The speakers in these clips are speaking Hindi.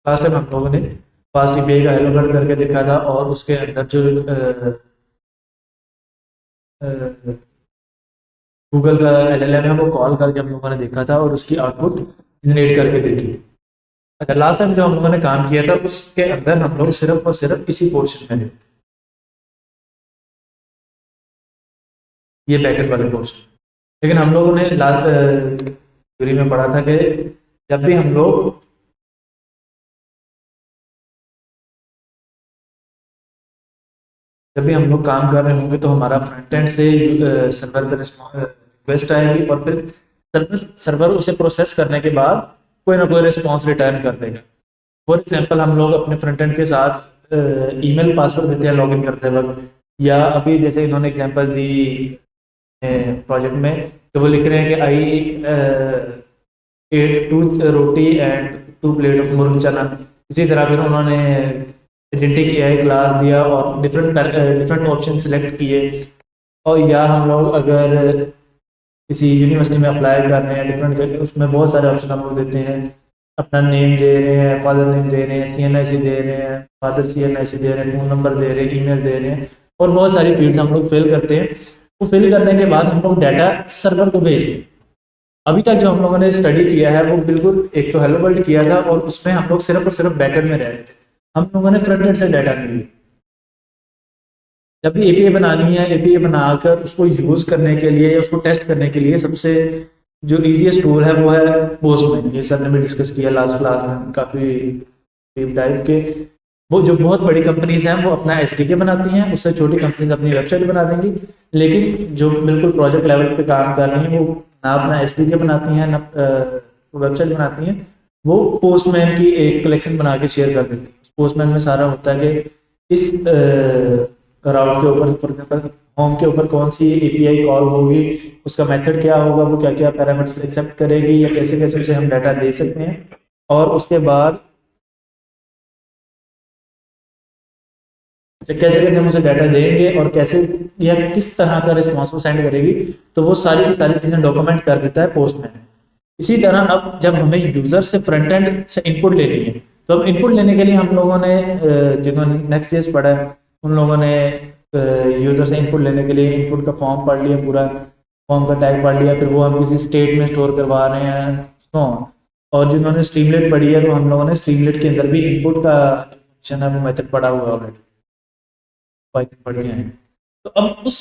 लास्ट टाइम हम लोगों ने फास्ट एपीआई का हेलो वर्ल्ड करके देखा था और उसके अंदर जो गूगल का एलएलएम है वो कॉल करके हम लोगों ने देखा था और उसकी आउटपुट जनरेट करके देखी थी। अच्छा, लास्ट टाइम जो हम लोगों ने काम किया था उसके अंदर हम लोग सिर्फ और सिर्फ इसी पोर्शन में थे, ये बैकएंड वाले पोर्शन। लेकिन हम लोगों ने लास्ट थ्योरी में पढ़ा था कि जब भी हम लोग काम कर रहे होंगे तो हमारा फ्रंट एंड से सर्वर पे रिक्वेस्ट आएगी और फिर सर्वर सर्वर उसे प्रोसेस करने के बाद कोई ना कोई रिस्पॉन्स रिटर्न कर देगा। फॉर एग्जांपल हम लोग अपने फ्रंट एंड के साथ ईमेल पासवर्ड देते हैं लॉगिन करते वक्त, या अभी जैसे इन्होंने एग्जांपल दी प्रोजेक्ट में, तो वो लिख रहे हैं कि I ate two roti and two plate of murg chana. इसी तरह फिर उन्होंने एजेंटिक एआई क्लास दिया और डिफरेंट डिफरेंट ऑप्शन सिलेक्ट किए। और या हम लोग अगर किसी यूनिवर्सिटी में अप्लाई कर रहे हैं डिफरेंट जगह, उसमें बहुत सारे ऑप्शन हम लोग देते हैं, अपना नेम दे रहे हैं, फादर नेम दे रहे हैं, सीएनआईसी दे रहे हैं, फादर सीएनआईसी दे रहे हैं, फ़ोन नंबर दे रहे हैं, ईमेल दे रहे हैं, और बहुत सारी फील्ड्स हम लोग फिल करते हैं। वो फिल करने के बाद हम लोग डाटा सर्वर को भेजते हैं। अभी तक जो हम लोगों ने स्टडी किया है वो बिल्कुल एक तो हेलो वर्ल्ड किया था और उसमें हम लोग सिर्फ और सिर्फ बैकएंड में रह रहे थे, हम लोगों ने फ्रंट एंड से डाटा नहीं लिया। जब भी एपीआई बनानी है, एपीआई बनाकर उसको यूज करने के लिए या उसको टेस्ट करने के लिए सबसे जो इजीएस्ट टूल है वो है पोस्टमैन। ये सर ने भी डिस्कस किया लास्ट क्लास में काफी डीप डाइव के। वो जो बहुत बड़ी कंपनीज हैं वो अपना एसडीके बनाती हैं, उससे छोटी कंपनीज अपनी वेबसाइट बना देंगी। लेकिन जो बिल्कुल प्रोजेक्ट लेवल पे काम कर रही हैं वो ना अपना एसडीके बनाती हैं ना वेबसाइट बनाती हैं, वो पोस्टमैन की एक कलेक्शन बना के शेयर कर देती है। पोस्टमैन में सारा होता है कि इस राउट के ऊपर होम के ऊपर कौन सी एपीआई कॉल होगी, उसका मेथड क्या होगा, वो क्या क्या पैरामीटर्स एक्सेप्ट करेगी, या कैसे कैसे उसे हम डाटा दे सकते हैं, और उसके बाद कैसे कैसे हम उसे डाटा देंगे और कैसे या किस तरह का रिस्पॉन्स वो सेंड करेगी, तो वो सारी की सारी चीजें डॉक्यूमेंट कर देता है पोस्टमैन। इसी तरह अब जब हमें यूजर से फ्रंट एंड से इनपुट लेनी है, तो अब इनपुट लेने के लिए हम लोगों ने जिन्होंने नेक्स्ट जेएस पढ़ा है उन लोगों ने यूजर से इनपुट लेने के लिए इनपुट का फॉर्म पढ़ लिया, पूरा फॉर्म का टैग पढ़ लिया, फिर वो हम किसी स्टेट में स्टोर करवा रहे हैं तो। और जिन्होंने स्ट्रीमलेट पढ़ी है तो हम लोगों ने स्ट्रीमलेट के अंदर भी इनपुट का फंक्शन है वो मेथड पढ़ा हुआ है ऑलरेडी, पाइथन पढ़ के हैं। तो अब उस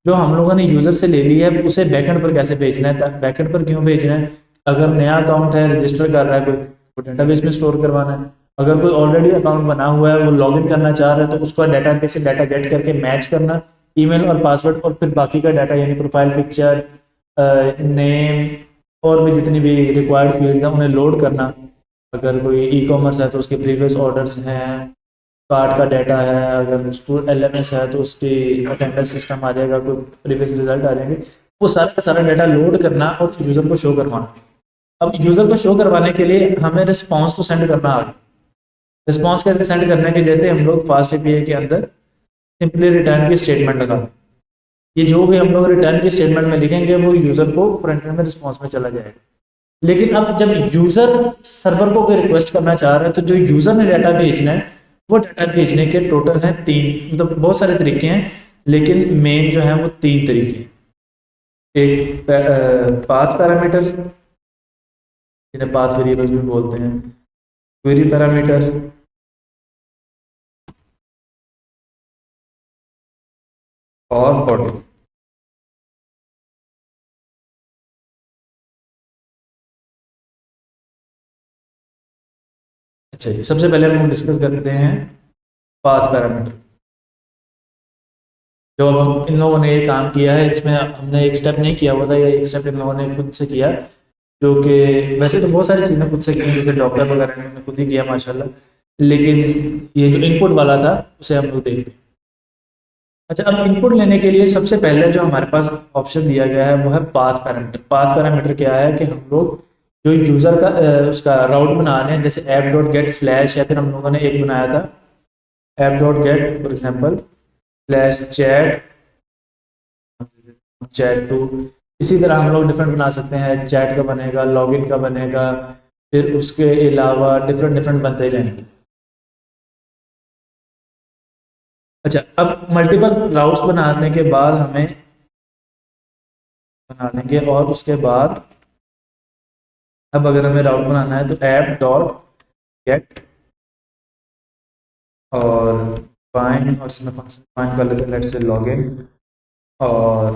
जो हम लोगों ने यूजर से ले ली है उसे बैकएंड पर कैसे भेजना है, बैकएंड पर क्यों भेजना है, अगर नया अकाउंट है रजिस्टर कर रहा है कोई तो डेटाबेस में स्टोर करवाना है, अगर कोई ऑलरेडी अकाउंट बना हुआ है वो लॉगिन करना चाह रहा है तो उसको डेटाबेस से डाटा गेट करके मैच करना, ईमेल और पासवर्ड, और फिर बाकी का डाटा यानी प्रोफाइल पिक्चर, नेम, और भी जितनी भी रिक्वायर्ड फील्ड है उन्हें लोड करना। अगर कोई ई कॉमर्स है तो उसके प्रीवियस ऑर्डर्स हैं, कार्ड का डाटा है, अगर स्टूडेंट एलएमएस है तो उसकी अटेंडेंस सिस्टम आ जाएगा, कोई प्रीवियस रिजल्ट आ जाएंगे, वो सारा का सारा डाटा लोड करना और यूजर को शो करवाना। अब यूजर को शो करवाने के लिए हमें रिस्पॉन्स तो सेंड करना आ गया। रिस्पॉन्स कैसे सेंड करने के, जैसे हम लोग फास्ट एपीआई के अंदर सिंपली रिटर्न की स्टेटमेंट लगा, ये जो भी हम लोग रिटर्न की स्टेटमेंट में लिखेंगे वो यूजर को फ्रंट एंड में रिस्पॉन्स में चला जाएगा। लेकिन अब जब यूजर सर्वर को कोई रिक्वेस्ट करना चाह रहा है तो जो यूजर ने डाटा भेजना है वो डाटा भेजने के टोटल हैं 3, मतलब बहुत सारे तरीके हैं लेकिन मेन जो है वो 3 तरीके हैं। एक पाथ पैरामीटर्स, जिन्हें पाथ वेरिएबल्स भी बोलते हैं, क्वेरी पैरामीटर्स, और बॉडी। अच्छा जी, सबसे पहले हम लोग डिस्कस करते हैं पाथ पैरामीटर। जो अब हम इन लोगों ने ये काम किया है इसमें हमने एक स्टेप नहीं किया हुआ था, या एक स्टेप इन लोगों ने खुद से किया, जो कि वैसे तो बहुत सारी चीज़ें खुद से की जैसे डॉक्टर वगैरह ने खुद ही किया माशाल्लाह, लेकिन ये जो इनपुट वाला था उसे हम लोग देखते हैं। अच्छा, अब इनपुट लेने के लिए सबसे पहले जो हमारे पास ऑप्शन दिया गया है वो है पाथ पैरामीटर। पाथ पैरामीटर क्या है कि हम लोग जो यूज़र का उसका राउट बना रहे हैं, जैसे ऐप डॉट गेट स्लैश, या फिर हम लोगों ने एक बनाया था app dot get for example slash chat chat two. इसी तरह हम लोग डिफरेंट बना सकते हैं, चैट का बनेगा, लॉगिन का बनेगा, फिर उसके अलावा डिफरेंट डिफरेंट बनते जाएंगे। अच्छा, अब मल्टीपल राउट्स बनाने के और उसके बाद अब अगर हमें राउट बनाना है तो ऐप डॉट गेट और फाइन, और इसमें फंक्शन फाइन कर लेते हैं, लेट्स से लॉगिन, और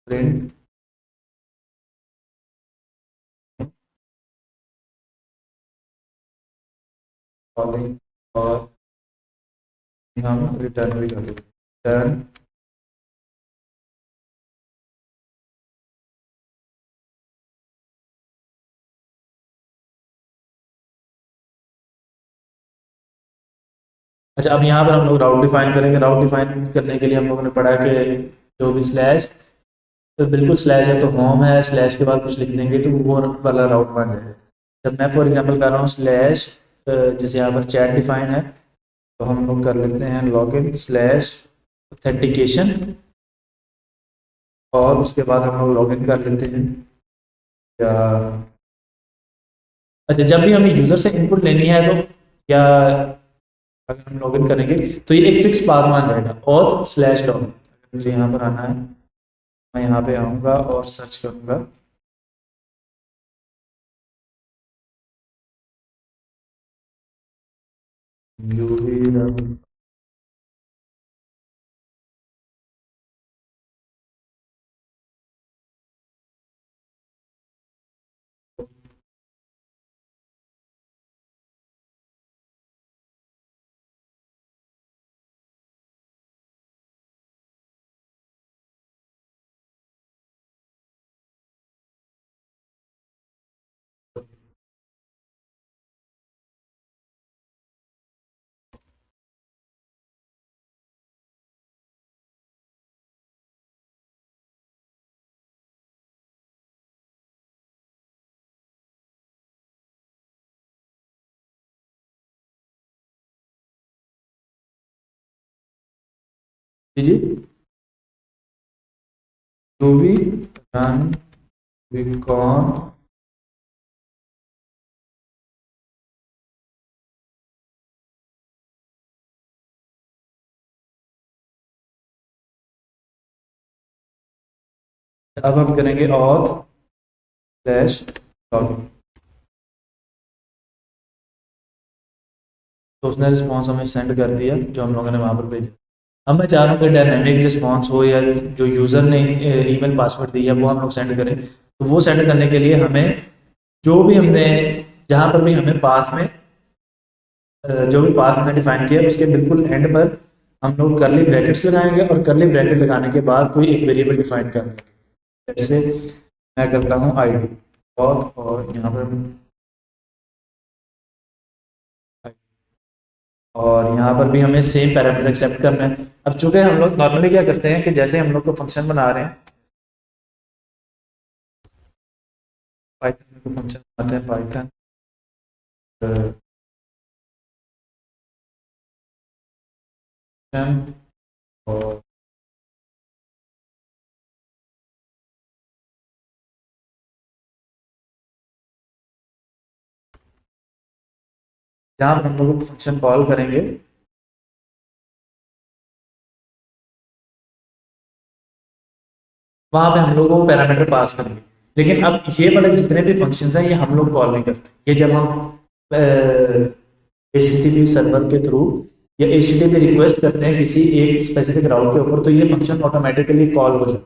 प्रिंट कॉलिंग, और हम रिटर्न भी कर देते हैं, रिटर्न। अच्छा, अब यहाँ पर हम लोग राउट डिफाइन करेंगे। राउट डिफाइन करने के लिए हम लोगों ने पढ़ा कि जो भी स्लैश, तो बिल्कुल स्लैश है तो होम है, स्लैश के बाद कुछ लिख देंगे तो वो वाला राउट बन जाएगा। जब मैं फॉर एग्जांपल कर रहा हूँ स्लैश, जैसे यहाँ पर चैट डिफाइन है, तो हम लोग कर लेते हैं लॉगिन स्लैश ऑथेंटिकेशन, और उसके बाद हम लोग लॉगिन कर लेते हैं। या अच्छा, जब भी हमें यूज़र से इनपुट लेनी है तो या अगर हम लॉगिन करेंगे तो ये एक फिक्स पाथ मान जाएगा, ऑथ स्लैश लॉगिन। मुझे यहाँ पर आना है, मैं यहाँ पे आऊँगा और सर्च करूँगा यूवी। जी जी, यूवी रन बिकॉन, अब हम करेंगे ऑथ स्लैश लॉगिन, तो उसने रिस्पॉन्स हमें सेंड कर दिया जो हम लोगों ने वहाँ पर भेजा। अब मैं चाह रहा हूँ कि डायनेमिक रिस्पॉन्स हो या जो यूज़र ने ईमेल पासवर्ड दिया वो हम लोग सेंड करें। तो वो सेंड करने के लिए हमें जो भी हमने जहाँ पर भी हमें पाथ में जो भी पाथ हमने डिफाइन किया उसके बिल्कुल एंड पर हम लोग करली ब्रैकेट्स लगाएंगे, और करली ब्रैकेट लगाने के बाद कोई एक वेरिएबल डिफाइन कर लेंगे। जैसे मैं करता हूँ आईडी, और यहाँ पर और यहाँ पर भी हमें सेम पैरामीटर एक्सेप्ट करना है। अब चूंकि हम लोग नॉर्मली क्या करते हैं कि जैसे हम लोग को फंक्शन बना रहे हैं, पाइथन में कोई फंक्शन बनाते हैं, पाइथन और जहाँ पर हम लोग फंक्शन कॉल करेंगे वहां पे हम लोग वो पैरामीटर पास करेंगे। लेकिन अब ये वाले जितने भी फंक्शंस हैं ये हम लोग कॉल नहीं करते। ये जब हम HTTP सर्वर के थ्रू या HTTP रिक्वेस्ट करते हैं किसी एक स्पेसिफिक राउट के ऊपर, तो ये फंक्शन ऑटोमेटिकली कॉल हो जाता है।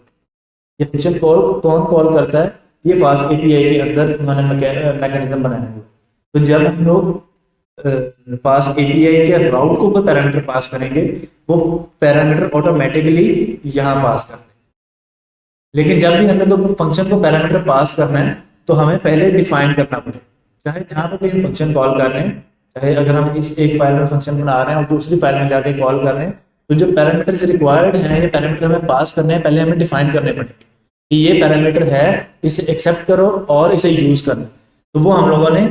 ये फंक्शन कॉल कौन कॉल करता है? ये फास्ट API के अंदर उन्होंने मैकेनिज्म बनाया हुआ है। तो जब हम लोग फास्ट API के राउट को कोई पैरामीटर पास करेंगे, वो पैरामीटर ऑटोमेटिकली यहाँ पास करते हैं। लेकिन जब भी हमें कोई फंक्शन को पैरामीटर पास करना है तो हमें पहले डिफाइन करना पड़ेगा। चाहे जहाँ पर भी हम फंक्शन कॉल कर रहे हैं, चाहे अगर हम इस एक फाइल में फंक्शन बना रहे हैं और दूसरी फाइल में जाके कॉल कर रहे हैं, तो जो पैरामीटर्स रिक्वायर्ड हैं, ये पैरामीटर हमें पास करने हैं, पहले हमें डिफाइन करने पड़ेंगे कि ये पैरामीटर है, इसे एक्सेप्ट करो और इसे यूज करना। तो वो हम लोगों ने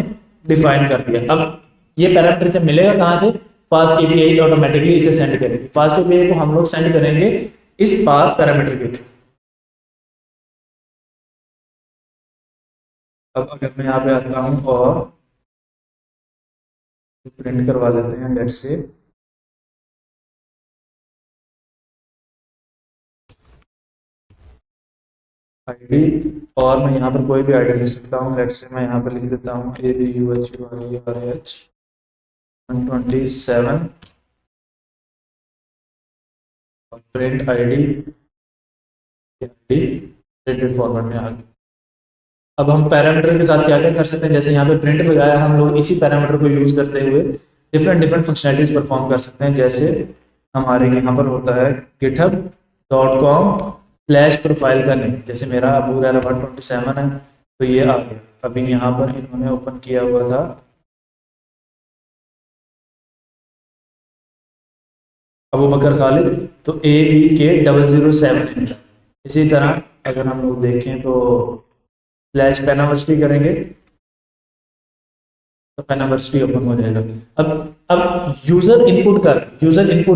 डिफाइन कर दिया। अब ये पैरामीटर से मिलेगा कहाँ से? फास्ट API ऑटोमेटिकली इसे सेंड करेगी। फास्ट API को हम लोग सेंड करेंगे इस पाथ पैरामीटर के थ्रू। अब अगर मैं यहाँ पे आता हूँ और प्रिंट करवा लेते हैं, लेट्स से आईडी, और मैं यहाँ पर कोई भी आईडी लिख सकता हूँ। लेट्स से मैं यहाँ पर लिख देता हूँ ABUHURH 127 और प्रिंट आईडी प्रिंटेड फॉर्मेट में आ गई। अब हम पैरामीटर के साथ क्या क्या कर सकते हैं, जैसे यहाँ पे प्रिंट लगाया, हम लोग इसी पैरामीटर को यूज करते हुए डिफरेंट डिफरेंट फंक्शनलिटीज परफॉर्म कर सकते हैं। जैसे हमारे यहाँ पर होता है github.com/प्रोफाइल का लिंक, जैसे मेरा अबू रैरा 127 है तो ये आ गया। अभी यहाँ पर इन्होंने ओपन किया हुआ था अबू बकर खालिद, तो ABK007। इसी तरह अगर हम लोग देखें तो /पेनावर्सिटी करेंगे तो पेनावर्सिटी ओपन हो जाएगा। अब यूजर इनपुट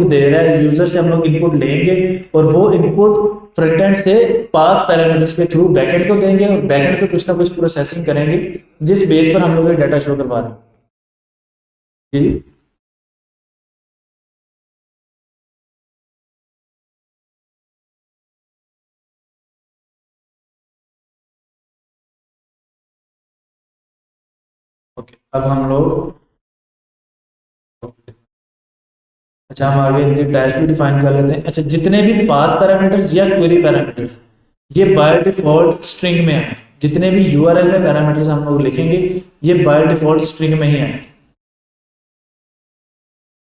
दे रहा है, यूजर से हम लोग इनपुट लेंगे और वो इनपुट फ्रंट एंड से पाथ पैरामीटर्स के थ्रू बैकएंड को देंगे और बैकएंड पे कुछ ना कुछ प्रोसेसिंग करेंगे जिस बेस पर हम लोग ये डाटा शो करवा रहे हैं। जी ओके, अब हम लोग अच्छा हम आगे इनके टाइप्स भी डिफाइन कर लेते हैं। अच्छा, जितने भी पाथ पैरामीटर्स या क्वेरी पैरामीटर्स ये बाय डिफॉल्ट स्ट्रिंग में है, जितने भी यूआरएल में पैरामीटर्स हम लोग लिखेंगे ये बाय डिफॉल्ट स्ट्रिंग में ही है।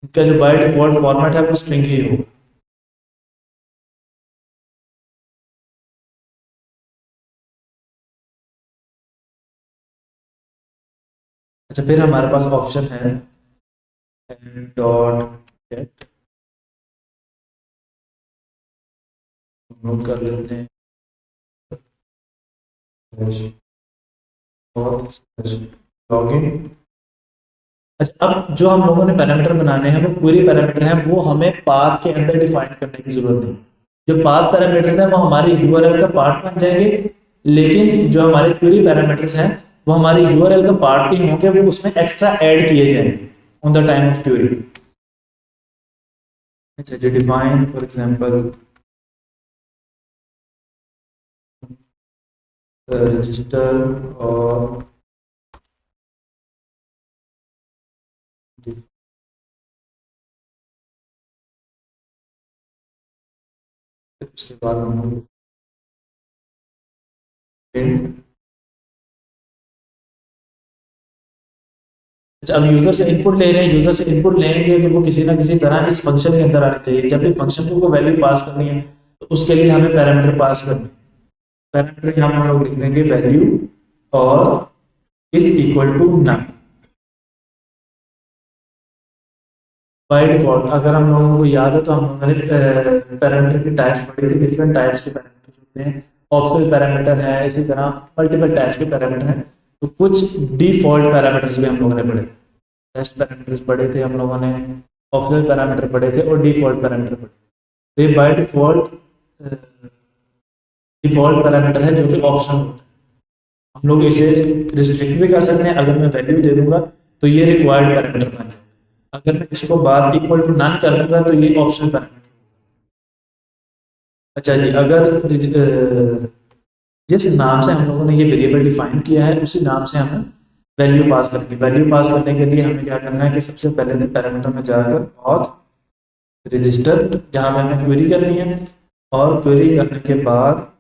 इनका जो बाय डिफॉल्ट फॉर्मेट है वो स्ट्रिंग ही होगा। अच्छा, फिर हमारे पास ऑप्शन है डॉट गेट, नोट कर लेते हैं लॉगिन। अच्छा, अब जो हम लोगों ने पैरामीटर बनाने हैं वो क्वेरी पैरामीटर हैं, वो हमें पाथ के अंदर डिफाइन करने की जरूरत है। जो पाथ पैरामीटर्स हैं वो हमारी यूआरएल का पार्ट बन जाएंगे, लेकिन जो हमारे क्वेरी पैरामीटर्स हैं वो हमारी यूआरएल का पार्ट नहीं होंगे, वो उसमें एक्स्ट्रा ऐड किए जाएंगे on the time of query. अच्छा, जो डिफाइन फॉर एग्जांपल रजिस्टर और उसके बाद हम लोग अच्छा, अब यूजर से इनपुट ले रहे हैं, यूजर से इनपुट लेंगे तो वो किसी ना किसी तरह इस फंक्शन के अंदर आनी चाहिए। जब भी फंक्शन को वैल्यू पास करनी है तो उसके लिए हमें पैरामीटर पास करना है। पैरामीटर यहाँ हम लोग लिख देंगे वैल्यू और is equal to none. By default अगर हम लोगों को याद है तो हम लोगों ने पैरामीटर की टाइप्स पढ़ी थी, डिफरेंट टाइप्स के पैरामीटर होते हैं, ऑप्शनल पैरामीटर है, इसी तरह मल्टीपल टाइप्स के पैरामीटर हैं। तो कुछ डिफॉल्ट पैरामीटर्स भी हम लोगों ने पढ़े, टेस्ट पैरामीटर्स पढ़े थे हम लोगों ने, ऑप्शनल पैरामीटर पढ़े थे और डिफॉल्ट पैरामीटर पढ़े। तो ये बाय डिफॉल्ट पैरामीटर है जो कि ऑप्शनल होता है। हम लोग इसे रिस्ट्रिक्ट भी कर सकते हैं, अगर मैं वैल्यू दे दूंगा तो ये रिक्वायर्ड पैरामीटर बन जाएगा, अगर मैं इसको बार इक्वल टू नन कर दूंगा तो ये ऑप्शनल पैरामीटर। अच्छा जी, अगर जिस नाम से हम लोगों ने ये वेरिएबल डिफाइन किया है उसी नाम से हमें वैल्यू पास करनी है। वैल्यू पास करने के लिए हमें क्या करना है कि सबसे पहले तो पैरामीटर में जाकर ऑथ रजिस्टर जहां पे हमें क्वेरी करनी है, और क्वेरी करने के बाद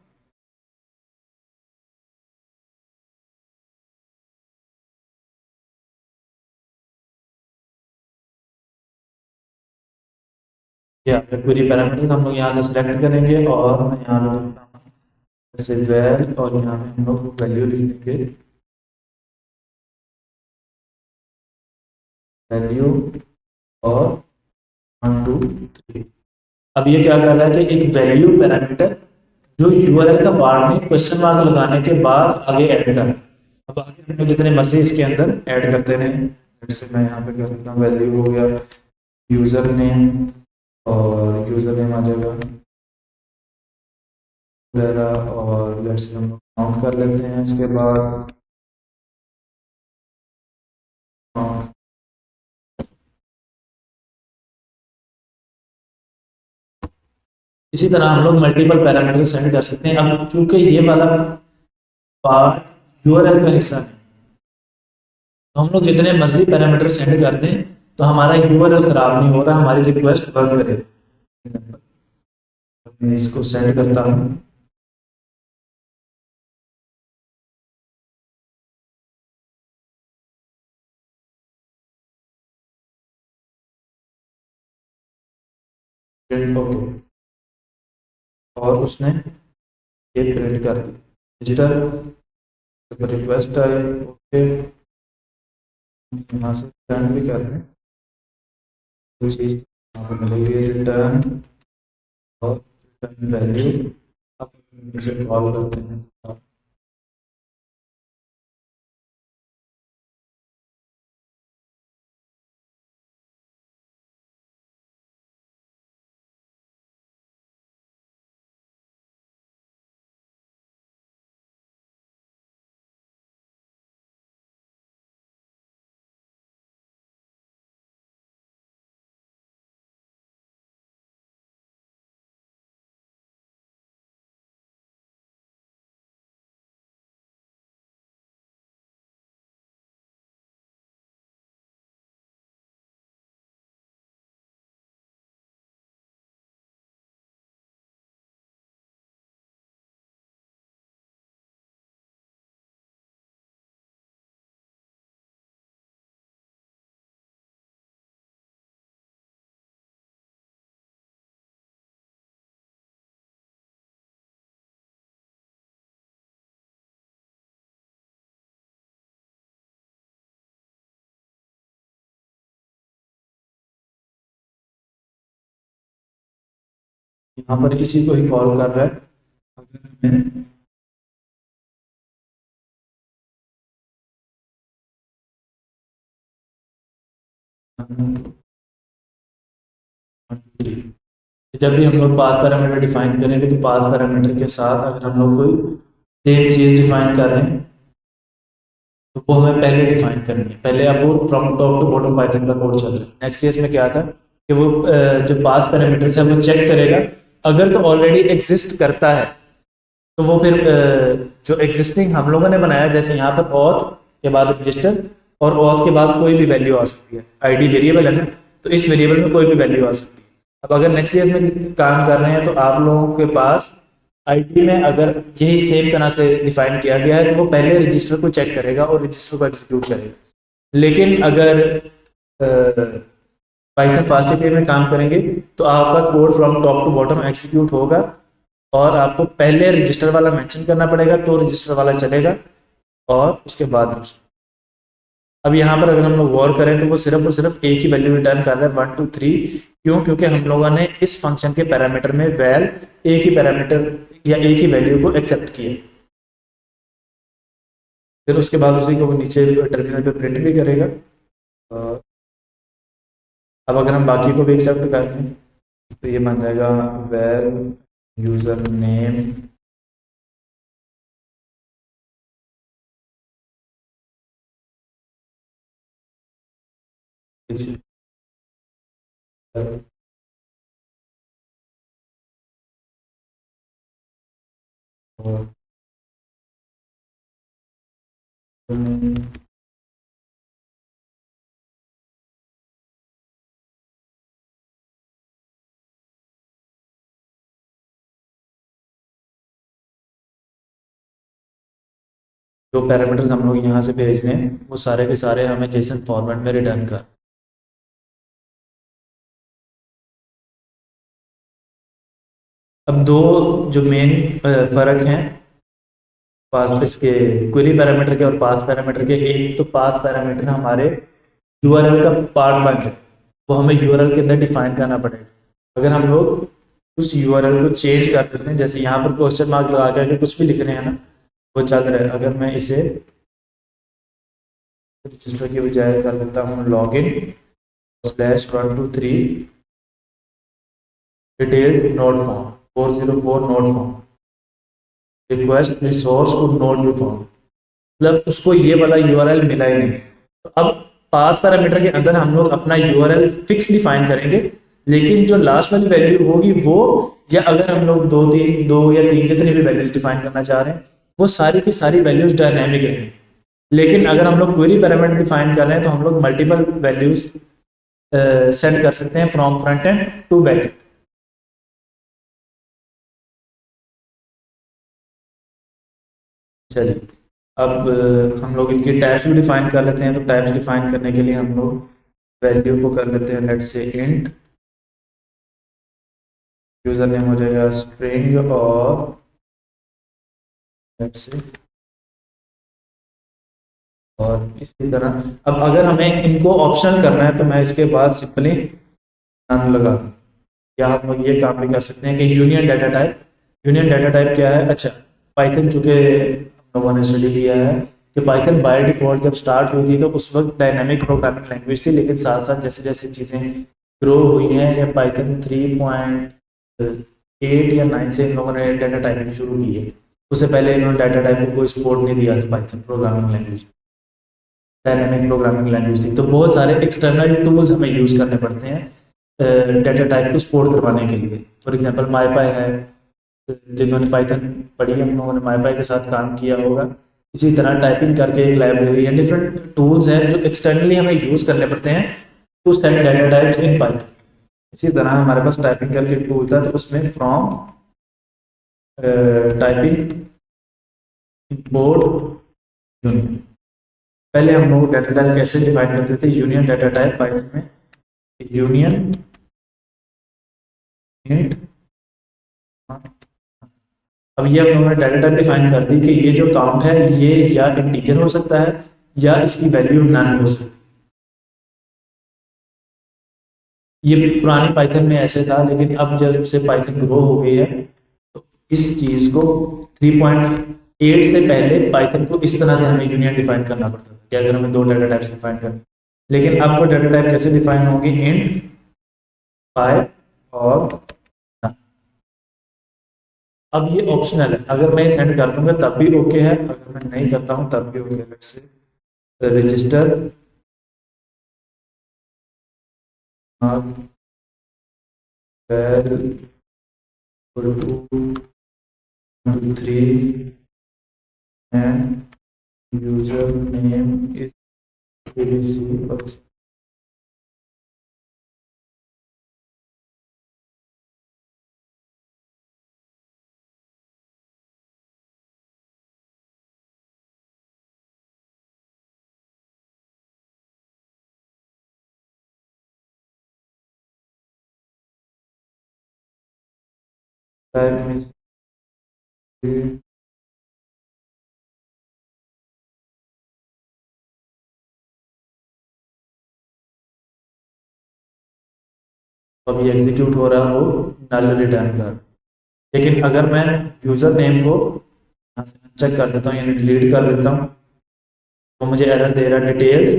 या क्वेरी पैरामीटर हम लोग यहाँ से सिलेक्ट करेंगे और मैं यहाँ पे लिखता हूँ जैसे वैल, और यहाँ पे हम लोग वैल्यू लिख देंगे वैल्यू और 1 2 3। अब ये क्या कर रहा है कि एक वैल्यू पैरामीटर जो यूआरएल का पार्ट में क्वेश्चन मार्क लगाने के बाद आगे ऐड कर, अब आगे हम जितने मर्जी इसके अंदर ऐड करते रहें। जैसे मैं यहाँ पे कर देता हूँ वैल्यू हो गया यूजर नेम, और यूजर नेम आ जाएगा वगैरह, और लेट्स हम काउंट कर लेते हैं। इसके बाद इसी तरह हम लोग मल्टीपल पैरामीटर सेंड कर सकते हैं। अब चूंकि ये वाला पार्ट यूआरएल का हिस्सा है, तो हम लोग जितने मर्जी पैरामीटर सेंड कर दें तो हमारा यूआरएल खराब नहीं हो रहा, हमारी रिक्वेस्ट वर्क करे। मैं इसको सेंड करता हूँ। ओके, और उसने ये प्रिंट कर दी डिजिटल रिक्वेस्ट आई। ओके, यहाँ से रिटर्न भी कर दें, कोई चीज़ यहाँ पर मिलेगी रिटर्न, और रिटर्न वैल्यू अब इसे कॉल करते हैं। यहाँ पर इसी को ही कॉल कर रहा है। अगर मैं जब भी हम लोग पाथ पैरामीटर डिफाइन करेंगे तो पाथ पैरामीटर के साथ अगर हम लोग कोई सेम चीज़ डिफाइन कर रहे हैं तो वो हमें पहले डिफाइन करनी है। पहले आप वो from top to bottom Python का कोड चल रहा है। नेक्स्ट केस में क्या था कि वो जो पाथ पैरामीटर्स है वो चेक करेगा, अगर तो ऑलरेडी एग्जिस्ट करता है तो वो फिर जो एग्जिस्टिंग हम लोगों ने बनाया, जैसे यहाँ पर ऑथ के बाद रजिस्टर और ऑथ के बाद कोई भी वैल्यू आ सकती है, आईडी वेरिएबल है ना, तो इस वेरिएबल में कोई भी वैल्यू आ सकती है। अब अगर नेक्स्ट केस में काम कर रहे हैं तो आप लोगों के पास आईडी में अगर यही सेम तरह से डिफाइन किया गया है तो वो पहले रजिस्टर को चेक करेगा और रजिस्टर को एग्जीक्यूट करेगा। लेकिन अगर पाइथन फास्ट एपीआई में काम करेंगे तो आपका code from top to bottom execute होगा और आपको पहले रजिस्टर वाला मेंशन करना पड़ेगा तो रजिस्टर वाला चलेगा और उसके बाद दूसरा। अब यहाँ पर अगर हम लोग गौर करें तो वो सिर्फ और सिर्फ एक ही वैल्यू रिटर्न कर रहा है 1 2 3। क्यों? क्योंकि हम लोगों ने इस फंक्शन के पैरामीटर में वैल एक ही पैरामीटर या एक ही वैल्यू को एक्सेप्ट किया। फिर उसके बाद उसी को वो नीचे टर्मिनल पे प्रिंट भी करेगा। अब अगर हम बाकी को भी एक्सेप्ट कर लें तो ये बन जाएगा वैल यूजर नेम और जो पैरामीटर्स हम लोग यहाँ से भेज रहे हैं वो सारे के सारे हमें जेसन फॉर्मेट में रिटर्न कर। अब दो जो मेन फ़र्क हैं पाथ इसके क्वेरी पैरामीटर के और पाथ पैरामीटर के, एक तो पाथ पैरामीटर हमारे यूआरएल का पार्ट बैंक है, वो हमें यूआरएल के अंदर डिफाइन करना पड़ेगा। अगर हम लोग उस यूआरएल को चेंज कर देते हैं, जैसे यहाँ पर क्वेश्चन मार्क लगा के कुछ भी लिख रहे हैं ना, वो चल रहा है। अगर मैं इसे रजिस्टर की बजाय कर देता हूँ login /123 details note form 404 note form, request resource could not be found, मतलब उसको ये वाला यूआरएल मिला ही नहीं। तो अब पाथ पैरामीटर के अंदर हम लोग अपना यूआरएल फिक्स डिफाइन करेंगे, लेकिन जो लास्ट वाली वैल्यू होगी वो, या अगर हम लोग दो या तीन जितनी भी वैल्यूज डिफाइन करना चाह रहे हैं, वो सारी की सारी वैल्यूज डायनेमिक रहेंगी। लेकिन अगर हम लोग क्वेरी पैरामीटर डिफाइन कर रहे हैं तो हम लोग मल्टीपल वैल्यूज सेंड कर सकते हैं from front end to back end. चलिए अब हम लोग इनके टाइप्स भी डिफाइन कर लेते हैं। तो टाइप्स डिफाइन करने के लिए हम लोग वैल्यू को कर लेते हैं लेट से इंट, यूजर नेम हो जाएगा स्ट्रिंग, और लेट से, और इसी तरह अब अगर हमें इनको ऑप्शनल करना है तो मैं इसके बाद सिंपली नन लगा दूँ। या हम लोग ये काम भी कर सकते हैं कि union data type, union data type क्या है, अच्छा पाइथन चूंकि हम लोगों ने स्टडी किया है कि पाइथन बाय डिफॉल्ट जब स्टार्ट हुई थी तो उस वक्त डायनामिक प्रोग्रामिंग लैंग्वेज थी, लेकिन साथ साथ जैसे जैसे चीज़ें ग्रो हुई हैं, या पाइथन 3.8 या 9 से इन लोगों ने डाटा टाइपिंग शुरू की है। उससे पहले इन्होंने डाटा टाइपिंग को सपोर्ट नहीं दिया था Python programming language, dynamic programming language थी। तो बहुत सारे एक्सटर्नल टूल्स हमें यूज़ करने पड़ते हैं डाटा टाइप को सपोर्ट करवाने के लिए। फॉर एग्जांपल माईपाई है, जिन्होंने पाइथन पढ़ी है उन लोगों ने माईपाई के साथ काम किया होगा। इसी तरह टाइपिंग करके एक लाइब्रेरी है, डिफरेंट टूल्स हैं जो एक्सटर्नली हमें यूज़ करने पड़ते हैं to set data types in Python. इसी तरह हमारे पास टाइपिंग करके टूल था, तो उसमें फ्रॉम टाइपिंग इंपोर्ट यूनियन, पहले हम लोग डाटा टाइप कैसे डिफाइन करते थे, यूनियन डाटा टाइप पाइथन में यूनियन इंट। अब ये हम लोगों ने डाटा टाइप डिफाइन कर दी कि ये जो काउंट है ये या इंटीजर हो सकता है या इसकी वैल्यू नन हो सकती है। ये पुरानी पाइथन में ऐसे था, लेकिन अब जब से पाइथन ग्रो हो गई है तो इस चीज़ को 3.8 से पहले पाइथन को इस तरह से हमें यूनियन डिफाइन करना पड़ता था कि अगर हमें दो डाटा टाइप्स डिफाइन करना, लेकिन अब वो डाटा टाइप कैसे डिफाइन होगी, इंट पाइप और none। अब ये ऑप्शनल है, अगर मैं सेंड कर दूंगा तब भी ओके है, अगर मैं नहीं करता हूँ तब भी ओके है। Let's say register to 3 and username is abc और टाइप में अब ये एग्जीक्यूट हो रहा है, वो नल रिटर्न कर। लेकिन अगर मैं यूजर नेम को यहाँ से चेक कर देता हूँ यानी डिलीट कर देता हूँ तो मुझे एरर दे रहा है डिटेल्स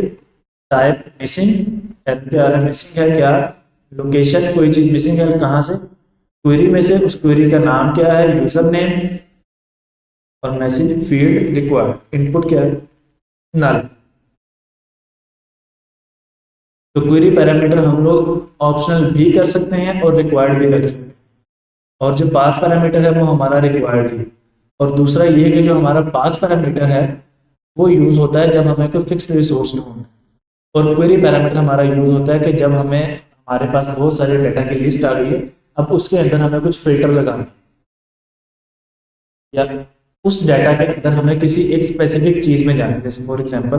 टाइप मिसिंग। एरर क्या है, मिसिंग है क्या, लोकेशन कोई चीज़ मिसिंग है, कहाँ से, क्वेरी में से, उस क्वेरी का नाम क्या है, यूजर नेम, और मैसेज फील्ड रिक्वायर्ड, इनपुट क्या है, नल। तो क्वेरी पैरामीटर हम लोग ऑप्शनल भी कर सकते हैं और रिक्वायर्ड भी कर सकते हैं, और जो पाथ पैरामीटर है वो हमारा रिक्वायर्ड है। और दूसरा ये कि जो हमारा पाथ पैरामीटर है वो यूज़ होता है जब हमें कोई फिक्स्ड रिसोर्स ढूंढना है, और क्वेरी पैरामीटर हमारा यूज़ होता है कि जब हमें हमारे पास बहुत सारे डाटा की लिस्ट आ गई है, अब उसके अंदर हमें कुछ फिल्टर लगाना है, या उस डाटा के अंदर हमें किसी एक स्पेसिफिक चीज़ में जाना है। जैसे फॉर एग्जांपल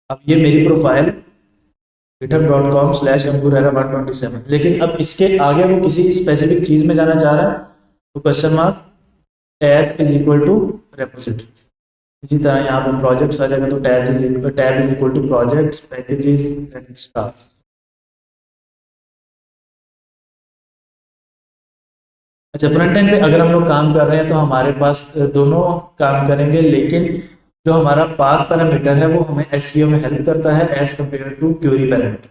अब ये मेरी प्रोफाइल github.com/amburera127, लेकिन अब इसके आगे वो किसी स्पेसिफिक चीज़ में जाना चाह रहा है तो question mark tab is equal to repositories. इसी तरह यहाँ पर प्रोजेक्ट्स आ जाएगा तो tab is equal to projects packages and stars. अच्छा, फ्रंट एंड पे अगर हम लोग काम कर रहे हैं तो हमारे पास दोनों काम करेंगे, लेकिन जो हमारा पाथ पैरामीटर है वो हमें एसईओ में हेल्प करता है as compared to query parameter.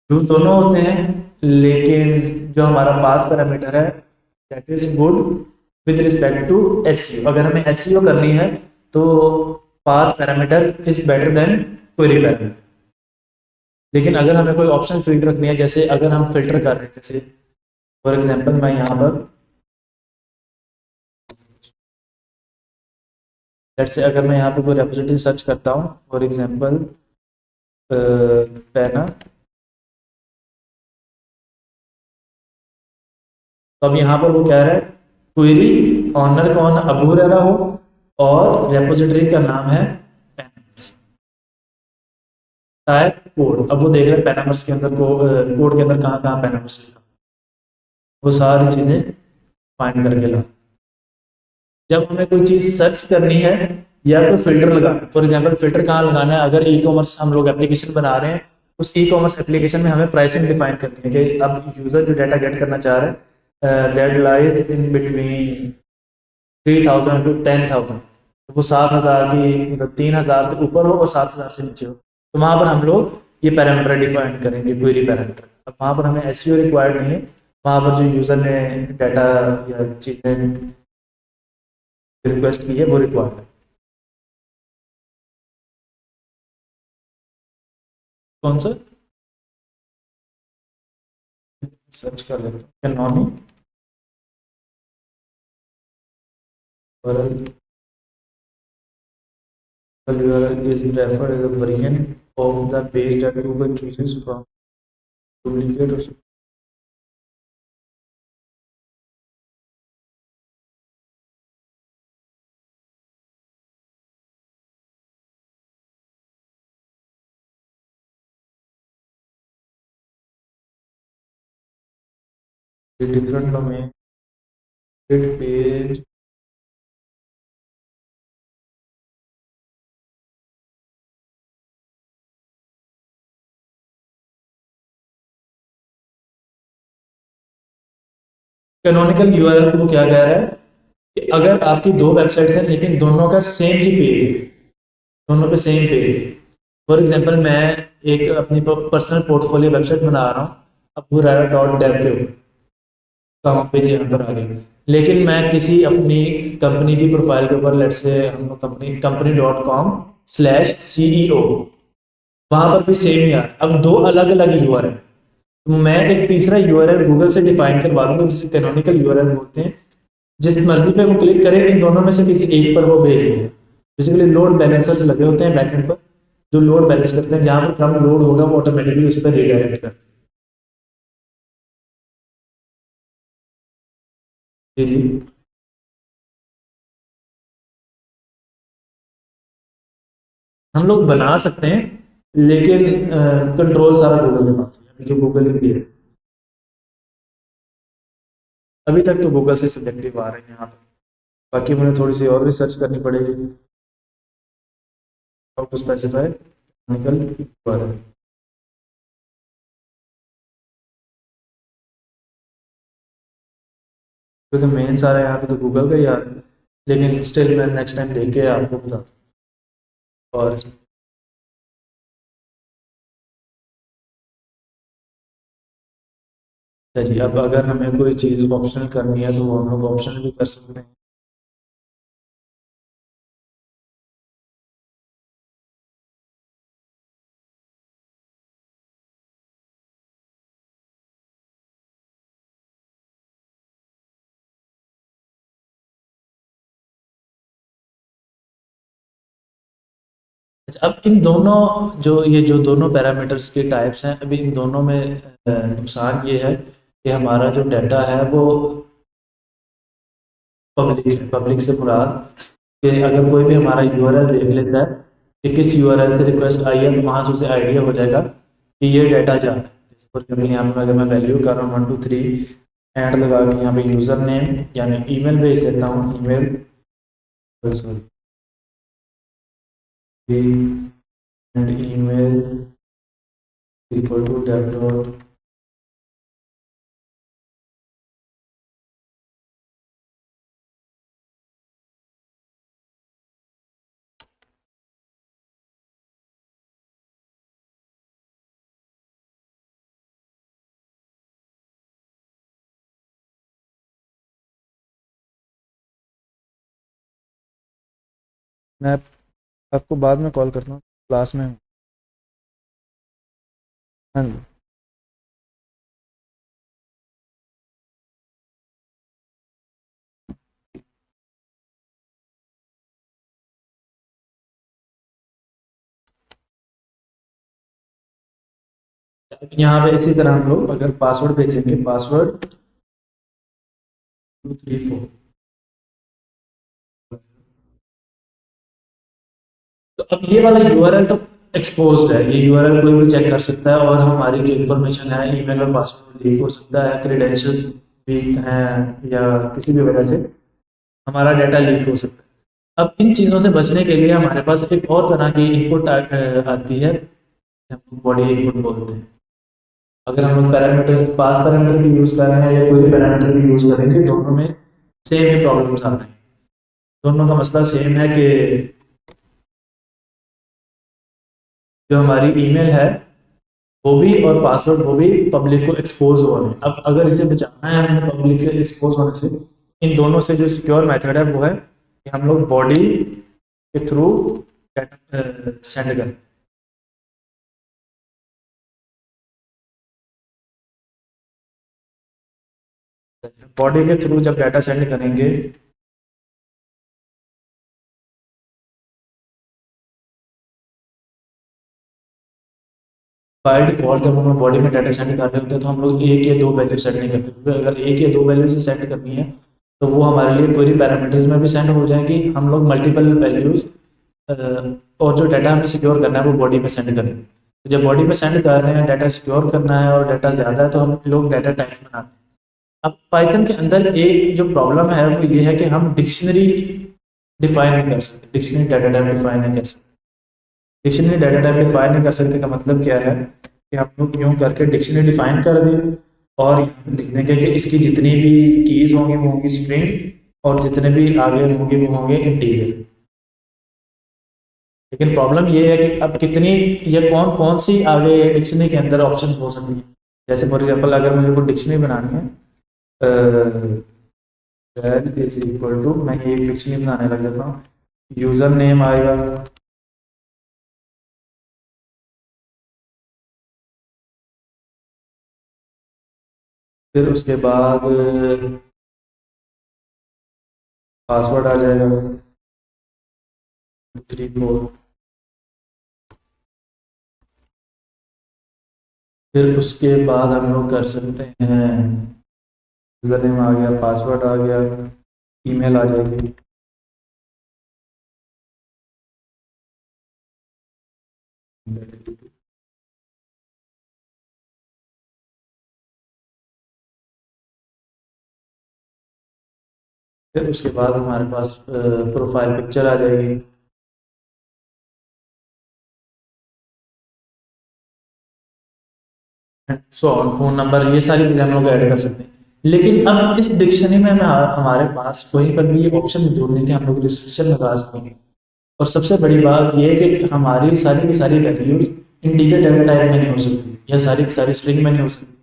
Use दोनों होते हैं, लेकिन जो हमारा पाथ पैरामीटर है that is good with respect to SEO. अगर हमें एसईओ करनी है तो path parameter is better than query parameter. लेकिन अगर हमें कोई ऑप्शन फिल्टर रखनी है, जैसे अगर हम फिल्टर कर रहे हैं, जैसे फॉर एग्जांपल मैं यहाँ पर लेट्स से अगर मैं यहाँ पे कोई रिप्रेजेंटेटिव सर्च करता हूँ फॉर एग्जांपल पैना, तो अब यहाँ पर वो कह रहा है क्वेरी ऑनर कौन अबू रेरा हो और रेपोजिटरी का नाम है टाइप कोड। अब वो देख रहे हैं पैनामर्स के अंदर कोड के अंदर कहाँ कहाँ पैनामर्स लिखा, वो सारी चीजें फाइंड करके ला। जब हमें कोई चीज सर्च करनी है या कोई फिल्टर लगाना, फॉर एग्जांपल फिल्टर कहाँ लगाना है, अगर ई कॉमर्स हम लोग एप्लीकेशन बना रहे हैं, उस ई कॉमर्स एप्लीकेशन में हमें प्राइसिंग डिफाइन करनी है कि अब यूजर जो डाटा गेट करना चाह रहे हैं that lies in between 3000 to 10,000, वो 7,000 की मतलब 3,000 से ऊपर हो और 7,000 से नीचे हो, तो वहां पर हम लोग ये पैरामीटर डिफाइन करेंगे क्वेरी पैरामीटर। अब वहां पर हमें एसईओ रिक्वायर्ड नहीं है, वहां पर जो यूजर ने डाटा या चीजें रिक्वेस्ट की है वो रिक्वायर्ड है। कौन सा सर्च कर लेते हैं, कैनोनी URL is referred as a variant of the page that Google chooses from duplicate or different domain page। Canonical URL को क्या कह रहा है कि अगर आपकी दो वेबसाइट्स हैं लेकिन दोनों का सेम ही पेज है, दोनों पे सेम पेज, फॉर एग्जांपल मैं एक अपनी पर्सनल पोर्टफोलियो वेबसाइट बना रहा हूँ अबू रारा डॉट डेव के ऊपर, तो हम पेज यहाँ पर आ गए, लेकिन मैं किसी अपनी कंपनी की प्रोफाइल के ऊपर लेट्स से हम कंपनी company.com/CEO, वहां पर भी सेम यार, अब दो अलग अलग यूआरएल, तो मैं एक तीसरा यूआरएल गूगल से डिफाइन करवा लूंगा जिसे कैनोनिकल यूआरएल बोलते हैं। जिस मर्जी पे वो क्लिक करे इन दोनों में से किसी एक पर वो भेज देंगे। बेसिकली लोड बैलेंसर्स लगे होते हैं बैकएंड पर, जो लोड बैलेंस करते हैं, जहां पर कम लोड होगा वो ऑटोमेटिकली उस पर रिडायरेक्ट कर। जी जी। हम लोग बना सकते हैं, लेकिन कंट्रोल सारा गूगल के पास है, अभी जो गूगल की है। अभी तक तो गूगल से सब्जेक्टिव आ रहे हैं यहाँ पर, बाकी मुझे थोड़ी सी और रिसर्च करनी पड़ेगी हाउ टू स्पेसिफाई टेक्निकल। क्योंकि मेन सारा यहाँ पे तो गूगल का ही आ रहा है, लेकिन स्टिल मैं नेक्स्ट टाइम देख के आपको बता दूँ। और चलिए, अब अगर हमें कोई चीज़ ऑप्शनल करनी है तो वो हम लोग ऑप्शनल भी कर सकते हैं। अच्छा, अब इन दोनों जो दोनों पैरामीटर्स के टाइप्स हैं, अभी इन दोनों में नुकसान ये है कि हमारा जो डाटा है वो पब्लिक है। पब्लिक से मुराद कि अगर कोई भी हमारा यूआरएल देख लेता है कि किस यूआरएल से रिक्वेस्ट आई है, तो वहाँ से उसे आइडिया हो जाएगा कि ये डाटा जा रहा है। जैसे फॉर एग्जाम्पल यहाँ पे अगर मैं वैल्यू कर रहा हूँ 1 2 3 एंड लगा के यहाँ पे यूज़र नेम यानी ईमेल भेज देता हूँ, email sorry and email equal to date dot मैं आपको बाद में कॉल करता हूँ, क्लास में हूँ। हाँ जी। यहाँ पे इसी तरह हम लोग अगर पासवर्ड भेजेंगे, पासवर्ड 234, तो अब ये वाला यूआरएल तो एक्सपोज्ड है, ये यूआरएल कोई भी चेक कर सकता है और हमारी जो इन्फॉर्मेशन है, ईमेल और पासवर्ड लीक हो सकता है, क्रेडेंशियल्स लीक हैं या किसी भी वजह से हमारा डाटा लीक हो सकता है। अब इन चीज़ों से बचने के लिए हमारे पास एक और तरह की इनपुट आती है, बॉडी इनपुट बोलते हैं। अगर हम लोग पैरामीटर्स, पास पैरामीटर भी यूज़ कर रहे हैं या कोई भी पैरामीटर भी यूज़ करेंगे, दोनों में सेम ही प्रॉब्लम्स आ रहे हैं। दोनों का मसला सेम है कि जो हमारी ईमेल है वो भी और पासवर्ड वो भी पब्लिक को एक्सपोज हो रहे हैं। अब अगर इसे बचाना है हमें पब्लिक से एक्सपोज होने से, इन दोनों से जो सिक्योर मेथड है वो है कि हम लोग बॉडी के थ्रू सेंड करें। बॉडी के थ्रू जब डाटा सेंड करेंगे, बाय डिफॉल्ट जब हम बॉडी में डाटा सेंड कर रहे होते हैं तो हम लोग एक या दो वैल्यू सेंड नहीं करते, क्योंकि अगर एक या दो वैल्यू से सेंड करनी है तो वो हमारे लिए क्वेरी पैरामीटर्स में भी सेंड हो जाएंगी। हम लोग मल्टीपल वैल्यूज और जो डाटा हमें सिक्योर करना है वो बॉडी में सेंड करें। तो जब बॉडी में सेंड कर रहे हैं, डाटा सिक्योर करना है और डाटा ज़्यादा है, तो हम लोग डाटा टाइप बनाते हैं। अब पाइथन के अंदर एक जो प्रॉब्लम है वो ये है कि हम डिक्शनरी डिफाइन नहीं कर सकते, डिक्शनरी डाटा टाइप डिफाइन नहीं कर सकते। डिक्शनरी डाटा टाइप डिफाइन नहीं कर सकते का मतलब क्या है कि हम लोग यूँ करके डिक्शनरी डिफाइन कर दें और लिख देंगे कि इसकी जितनी भी कीज़ होंगी वो होंगी स्ट्रिंग और जितने भी आगे होंगे वो होंगे इंटीजर। लेकिन प्रॉब्लम ये है कि अब कितनी या कौन कौन सी आगे डिक्शनरी के अंदर ऑप्शंस हो सकती हैं। जैसे फॉर एग्जांपल अगर मुझे कोई डिक्शनरी बनानी है, इज इक्वल टू, मैं ये डिक्शनरी बनाने लग जाता हूँ, यूज़र नेम आएगा, फिर उसके बाद पासवर्ड आ जाएगा 234, फिर उसके बाद हम लोग कर सकते हैं, यूज़र नेम आ गया, पासवर्ड आ गया, ईमेल आ जाएगी। फिर उसके बाद हमारे पास प्रोफाइल पिक्चर आ जाएगी। सो फ़ोन नंबर, ये सारी चीज़ें हम लोग ऐड कर सकते हैं। लेकिन अब इस डिक्शनरी में हमारे पास कोई पर भी ये ऑप्शन मौजूद नहीं कि हम लोग रिस्ट्रिक्शन लगा सकें। और सबसे बड़ी बात ये है कि हमारी सारी की सारी वैल्यूज इंटीजर डाटा टाइप में नहीं हो सकती या सारी की सारी स्ट्रिंग में नहीं हो सकती।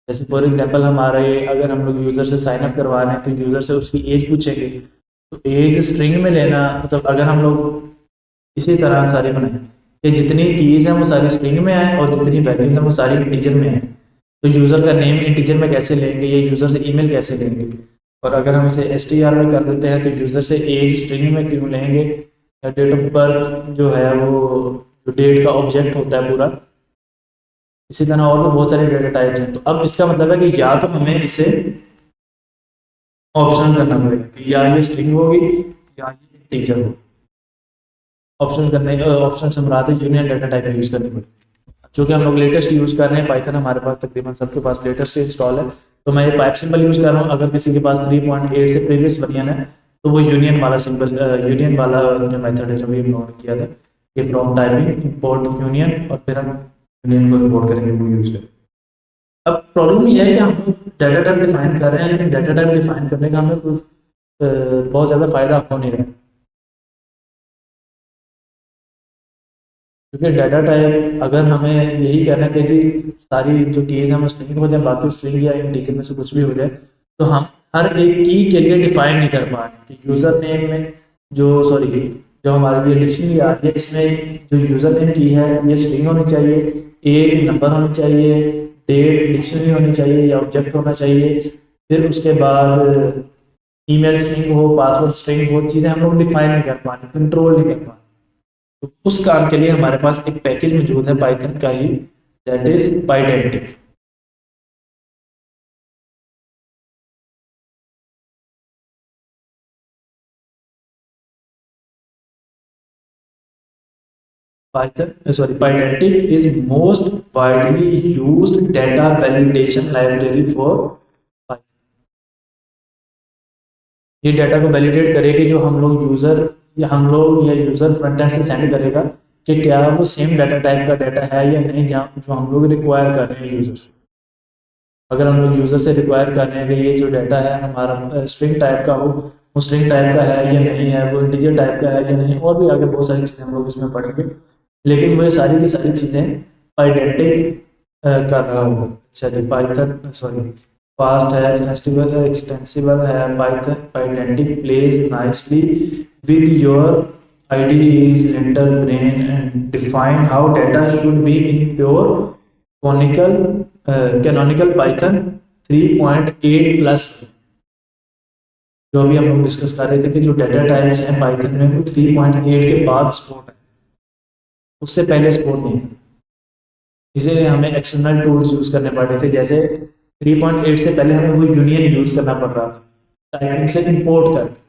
जैसे फॉर एग्जांपल हमारे अगर हम लोग यूज़र से साइन अप करवा रहे हैं तो यूज़र से उसकी एज पूछेंगे, तो एज स्ट्रिंग में लेना, मतलब अगर हम लोग इसी तरह सारी बनाएं कि जितनी कीज़ हैं वो सारी स्ट्रिंग में आए और जितनी वैल्यूज हैं वो सारी इंटीजर में आए, तो यूज़र का नेम इंटीजर में कैसे लेंगे या यूज़र से ईमेल कैसे लेंगे। और अगर हम इसे str में कर देते हैं तो यूज़र से एज स्ट्रिंग में क्यों लेंगे, या डेट ऑफ बर्थ जो है वो जो डेट का ऑब्जेक्ट होता है पूरा। इसी तरह और भी बहुत सारे डेटा टाइप्स हैं। तो अब इसका मतलब है कि या तो हमें इसे ऑप्शनल करना पड़ेगा कि या ये स्ट्रिंग होगी या ये इंटीजर होगी। ऑप्शनल करने ऑप्शन से मुराद है यूनियन डाटा टाइप यूज़ करनी पड़ेगी। जो कि हम लोग लेटेस्ट यूज़ कर रहे हैं, पाइथन हमारे पास तकरीबन सबके पास लेटेस्ट इंस्टॉल है। तो मैं ये पाइप सिंबल यूज़ कर रहा हूँ। अगर किसी के पास 3.8 से प्रीवियस वर्जन है तो वो यूनियन वाला सिंबल, यूनियन वाला जो मेथड है जो भी इम्पोर्ट किया था, कि फ्रॉम टाइपिंग इंपोर्ट यूनियन और फिर हम यूनियन को इम्पोर्ट करेंगे, वो यूज़ करेंगे। अब प्रॉब्लम ये है कि हम लोग डाटा टाइप डिफाइन कर रहे हैं लेकिन डाटा टाइप डिफाइन करने का हमें कुछ बहुत ज़्यादा फ़ायदा हो नहीं रहा है, क्योंकि डाटा टाइप अगर हमें यही कहना है कि जी सारी जो कीज़ हैं वो स्ट्रिंग हो जाए, बाकी स्ट्रिंग या इंटीजर में से कुछ भी हो जाए, तो हम हर एक की के लिए डिफाइन नहीं कर पा रहे कि यूज़र नेम में जो, सॉरी, जो हमारे लिए डिक्शनरी आ रही है इसमें जो यूज़र नेम की है ये स्ट्रिंग होनी चाहिए, एज नंबर होनी चाहिए, डेट डिक्शनरी होनी चाहिए या ऑब्जेक्ट होना चाहिए। फिर उसके बाद ईमेल स्ट्रिंग हो, पासवर्ड स्ट्रिंग हो, चीज़ें हम लोग डिफाइन नहीं कर पाए, कंट्रोल नहीं कर पाए। तो उस काम के लिए हमारे पास एक पैकेज मौजूद है पाइथन का ही, that is Pydantic. Pydantic is most widely used data validation library for Python। ये डाटा को वैलिडेट करेगी जो हम लोग यूजर या यूजर फ्रंट एंड से सेंड करेगा कि क्या वो सेम डाटा टाइप का डाटा है या नहीं, जहाँ जो हम लोग रिक्वायर कर रहे हैं यूजर से। अगर हम लोग यूजर से रिक्वायर कर रहे हैं कि ये जो डाटा है हमारा स्ट्रिंग टाइप का हो, वो स्ट्रिंग टाइप का है या नहीं है, वो इंटीजर टाइप का है या नहीं, और भी आगे बहुत सारी चीज़ें हम लोग इसमें पढ़ेंगे। लेकिन वो सारी की सारी चीज़ें पाइडेंटिक कर रहा होगा। अच्छा जी, पाइथन फास्ट है, एक्सटेंसिबल है, Python Pydantic plays nicely with your IDE's linter brain and define how data should be in pure canonical Python 3.8 plus. जो अभी हम लोग डिस्कस कर रहे थे कि जो डाटा टाइप्स हैं पाइथन में वो 3.8 के बाद सपोर्ट है, उससे पहले सपोर्ट नहीं था। इसीलिए हमें एक्सटर्नल टूल्स यूज करने पड़ रहे थे, जैसे 3.8 से पहले हमें वो यूनियन यूज करना पड़ रहा था टाइपिंग से इंपोर्ट करके।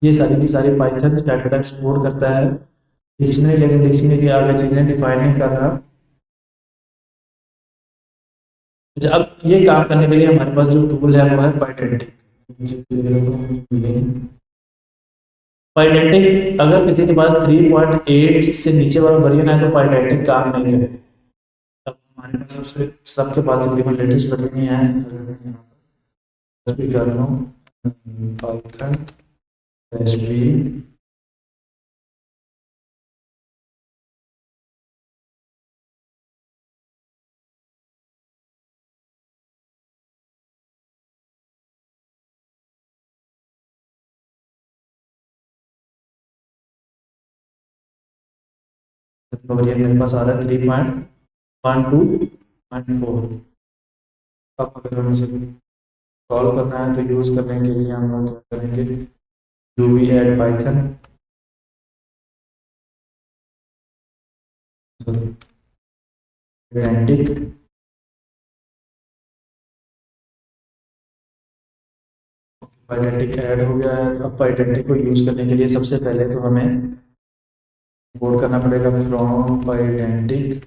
ये सारी की सारी पाइथन डाटा टाइप सपोर्ट करता है डिक्शनरी, लेकिन डिक्शनरी के आगे चीज़ें डिफाइन नहीं कर रहा। अच्छा, अब ये काम करने के लिए हमारे पास जो टूल है वो है पाइडेंटिक। पाइडेंटिक अगर किसी के पास 3.8 से नीचे वाला वर्जन है तो पाइडेंटिक काम नहीं करेगा। अब हमारे पास सबके पास तकरीबन लेटेस्ट वर्जन ही है, भी कर रहा हूँ पाइथन एसपी वर्जन मेरे पास आ रहा है 3.12.4। अब अगर हमें इसे सॉल्व करना है तो यूज़ करने के लिए हम लोग क्या करेंगे, रूबी ऐड पाइथन पाइडेंटिक पाइडेंटिक ऐड हो गया है। अब पाइडेंटिक को यूज़ करने के लिए सबसे पहले तो हमें इंपोर्ट करना पड़ेगा from Pydantic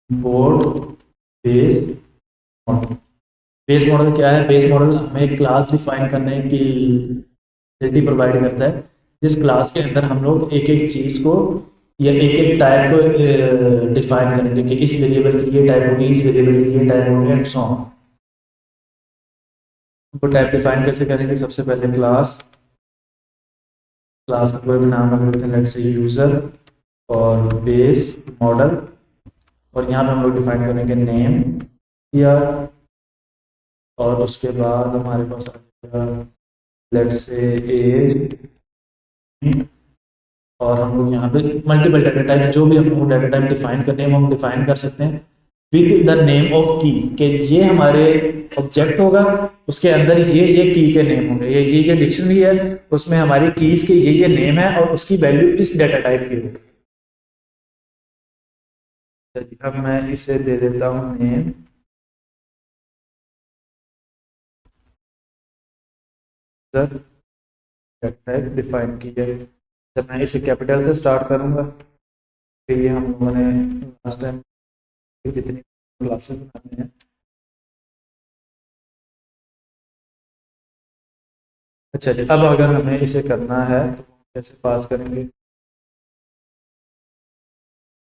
board base model. Base model क्या है? बेस मॉडल हमें एक क्लास डिफाइन करने की फैसिलिटी प्रोवाइड करता है, जिस क्लास के अंदर हम लोग एक एक चीज़ को या एक एक टाइप को डिफाइन करेंगे कि इस वेरिएबल की ये टाइप होगी, इस वेरिएबल की ये टाइप होगी एंड सो ऑन। वो टाइप डिफाइन कैसे करेंगे? सबसे पहले क्लास, क्लास का कोई भी नाम रख लेते हैं, लेट्स से यूजर, और बेस मॉडल, और यहाँ पे हम लोग डिफाइन करेंगे नेम या, और उसके बाद हमारे पास आ जाएगा लेट्स से एज, और हम लोग यहाँ पे मल्टीपल डाटा टाइप, जो भी हमको डाटा टाइप डिफाइन करने हैं वो हम डिफाइन कर सकते हैं विद द नेम ऑफ की, कि ये हमारे ऑब्जेक्ट होगा, उसके अंदर ये की के नेम होंगे, ये डिक्शनरी है, उसमें हमारी कीज के ये नेम है और उसकी वैल्यू इस डाटा टाइप की होगी। चलिए अब मैं इसे दे देता हूँ name, sir data type define की है। जब मैं इसे कैपिटल से स्टार्ट करूँगा, फिर ये हम लोगों ने लास्ट टाइम जितनी क्लासेस बनाते हैं। अच्छा जी, अब अगर हमें इसे करना है तो कैसे पास करेंगे?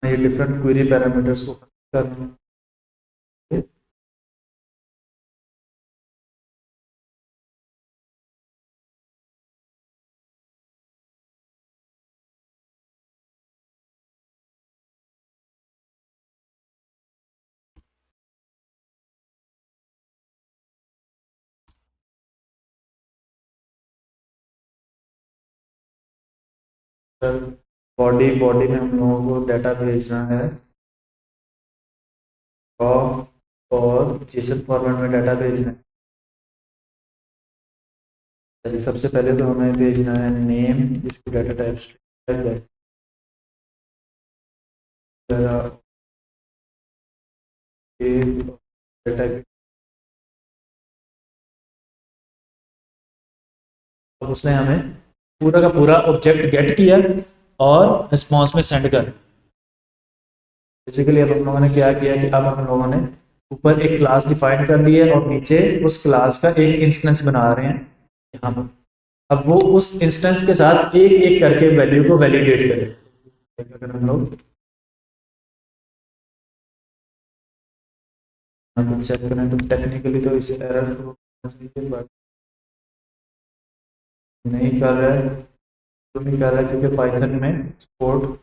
ये डिफरेंट क्वेरी पैरामीटर्स को करना है। बॉडी बॉडी में हम लोगों को डाटा भेजना है, रॉ और जेसन फॉर्मेट में डाटा भेजना है। चलिए सबसे पहले तो हमें भेजना है नेम, जिसकी डाटा टाइप डाटा, अब उसने हमें पूरा का पूरा ऑब्जेक्ट गेट किया और रिस्पॉन्स में सेंड कर। बेसिकली अब हम लोगों ने क्या किया कि अब हम लोगों ने ऊपर एक क्लास डिफाइन कर दी है और नीचे उस क्लास का एक इंस्टेंस बना रहे हैं यहाँ पर। अब वो उस इंस्टेंस के साथ एक एक करके वैल्यू को वैलिडेट करें। अगर हम लोग चेक करें तो टेक्निकली तो इसे एरर तो बट नहीं कर रहा है, तो नहीं कर रहा है क्योंकि पाइथन में सपोर्ट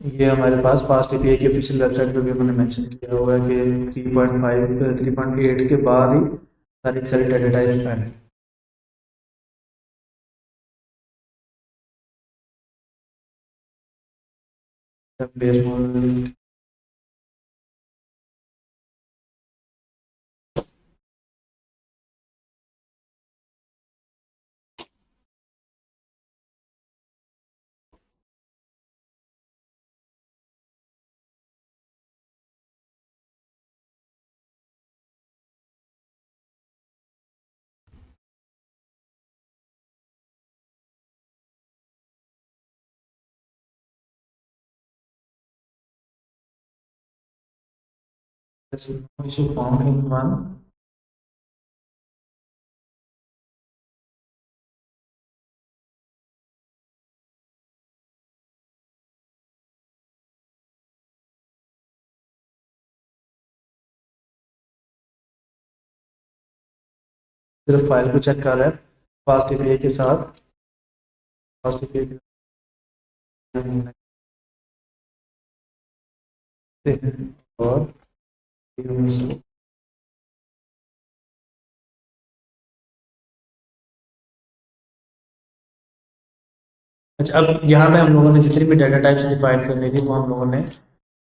ये हमारे पास फास्ट एपीआई की ऑफिशियल वेबसाइट पे भी उन्होंने मेंशन किया हुआ है कि 3.5 3.8 के बाद ही सारी की सारी डाटा टाइप्स आएंगे। Base model There's no issue found in one. सिर्फ फाइल को चेक कर रहा है फास्ट एपीआई के साथ, फास्ट एपीआई के और अच्छा, अब यहाँ पे हम लोगों ने जितनी भी डाटा टाइप्स डिफाइन करनी थी वो हम लोगों ने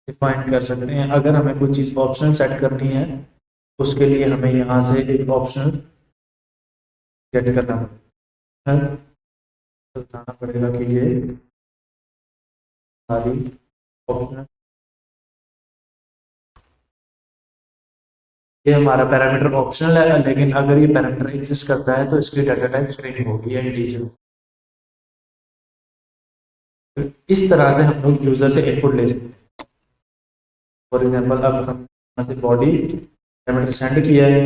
डिफाइन कर सकते हैं। अगर हमें कोई चीज़ ऑप्शनल सेट करनी है उसके लिए हमें यहाँ से एक ऑप्शनल गेट करना पड़ेगा, बताना पड़ेगा कि ये सारी ऑप्शनल, ये हमारा पैरामीटर ऑप्शनल है, लेकिन अगर ये पैरामीटर एग्जिस्ट करता है तो इसकी डाटा टाइप स्ट्रिंग होगी या इंटीजर। इस तरह से हम लोग यूजर से इनपुट ले सकते हैं। फॉर एग्जांपल अब हम यहाँ से बॉडी पैरामीटर सेंड किया है,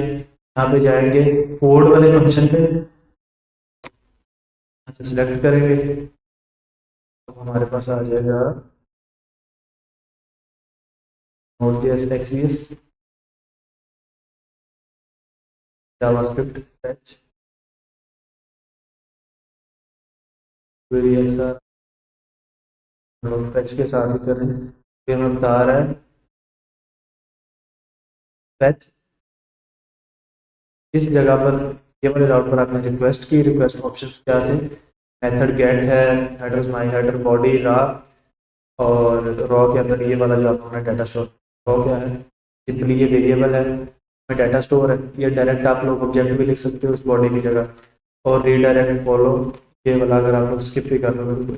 यहाँ पे जाएंगे कोड वाले फंक्शन पे, यहाँ से सिलेक्ट करेंगे तो हमारे पास आ जाएगा Node.js Express JavaScript fetch query XR fetch के साथ ही करें। ये हमें बता रहा है फैच इस जगह पर, ये वाले राउट पर आपने रिक्वेस्ट की, रिक्वेस्ट ऑप्शंस क्या थे, मेथड गेट है, हेडर माई हेडर बॉडी रा, और रॉ के अंदर ये वाला जो आपने डाटा स्टोर, रॉ क्या है, सिंपली ये वेरिएबल है, डाटा स्टोर है, ये डायरेक्ट आप लोग ऑब्जेक्ट भी लिख सकते हो उस बॉडी की जगह, और रीडायरेक्ट फॉलो ये वाला अगर आप लोग स्किप भी कर लो तो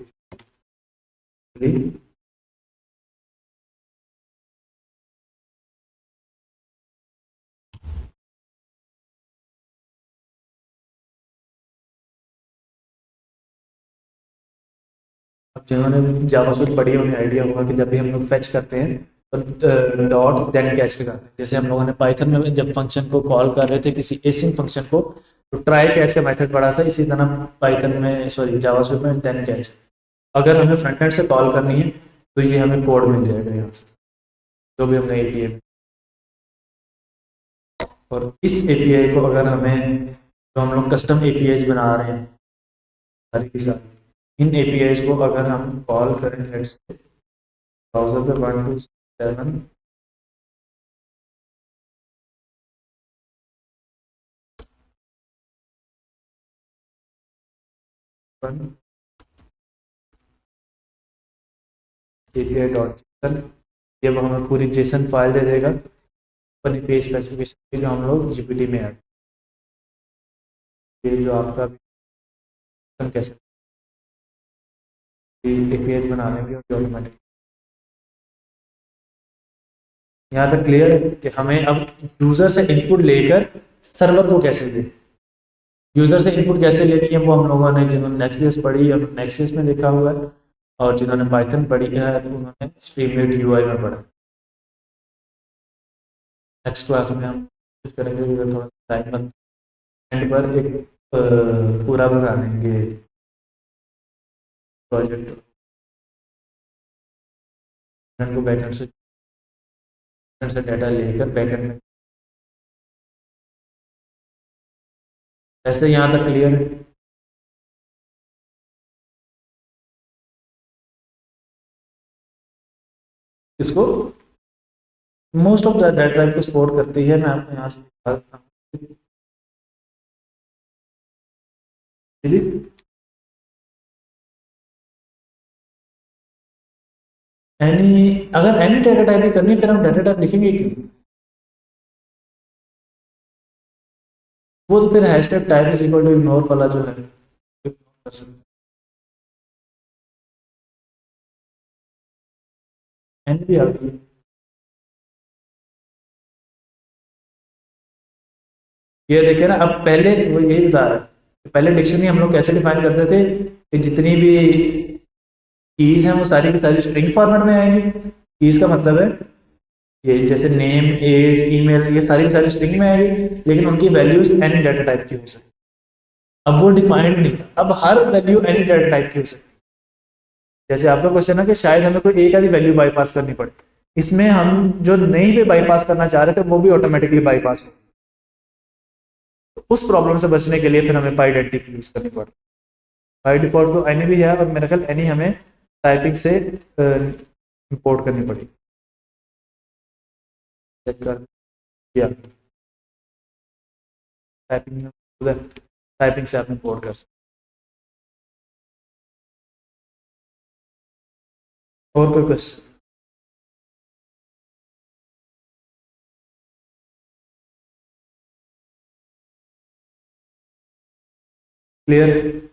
अब जिन्होंने जावास्क्रिप्ट पढ़ी है उन्हें आइडिया होगा कि जब भी हम लोग फेच करते हैं तो डॉट देन कैच करते हैं। जैसे हम लोगों ने पाइथन में जब फंक्शन को कॉल कर रहे थे किसी एसिंग फंक्शन को तो ट्राई कैच का मेथड पढ़ा था, इसी तरह पाइथन में सॉरी जावास्क्रिप्ट में देन कैच। अगर हमें फ्रंट एंड से कॉल करनी है तो ये हमें कोड मिल जाएगा यहाँ से जो भी हमने एपीआई, और इस एपीआई को अगर हमें तो हम लोग कस्टम एपीआई बना रहे हैं सारी की सारी, इन एपीआई को अगर हम कॉल करें लेट्स से ब्राउज़र पे 127 API डॉट जेसन, ये वो हमें पूरी जेसन फाइल दे देगा अपनी पेज स्पेसिफिकेशन जो हम लोग जीपीटी में ऐड, ये जो आपका कैसे एपीआई बना लेंगे और ऑटोमेटिक। यहाँ तक क्लियर है कि हमें अब यूजर से इनपुट लेकर सर्वर को कैसे दें, यूजर से इनपुट कैसे लेनी है वो हम लोगों ने जिन्होंने नेक्स्ट.जेएस पढ़ी है नेक्स्ट.जेएस में देखा हुआ है, और जिन्होंने पाइथन पढ़ी है तो उन्होंने स्ट्रीमलीट यूआई में पढ़ा। नेक्स्ट क्लास में हम कुछ करेंगे, थोड़ा सा टाइम बंद एंड पर एक पूरा बना देंगे प्रोजेक्ट को बैकएंड से डाटा लेकर बैकएंड में। ऐसे यहाँ तक क्लियर है? इसको most of the data type को सपोर्ट करती है। मैं आपको यहाँ से दिखा देता हूँ। एनी, अगर एनी डाटा टाइप भी करनी है फिर हम डाटा टाइप लिखेंगे क्यों, वो तो फिर hashtag type is equal to ignore वाला जो है कर सकते एनी भी आती है। ये देखिए ना, अब पहले वो यही बता रहा है, पहले डिक्शनरी हम लोग कैसे डिफाइन करते थे कि जितनी भी कीज हैं वो सारी की सारी स्ट्रिंग फॉर्मेट में आएंगी। कीज का मतलब है ये जैसे नेम, एज, ईमेल, ये सारी की सारी स्ट्रिंग में आएगी, लेकिन उनकी वैल्यूज एनी डाटा टाइप की हो सकती है। अब वो डिफाइंड नहीं था, अब हर वैल्यू एनी डाटा टाइप की हो सकती है। जैसे आपका क्वेश्चन है कि शायद हमें कोई एक आधी वैल्यू बाईपास करनी पड़े, इसमें हम जो नहीं पे बाईपास करना चाह रहे थे वो भी ऑटोमेटिकली बाईपास हो। तो उस प्रॉब्लम से बचने के लिए फिर हमें पाई डेंटिटी यूज करनी पड़ती है। बाई डिफॉल्ट तो एनी भी है, और मेरे ख्याल एनी हमें टाइपिंग से इंपोर्ट करनी पड़ेगी। चेक कर दिया, टाइपिंग में उधर टाइपिंग से आप इंपोर्ट कर सकते। और कोई क्वेश्चन? क्लियर?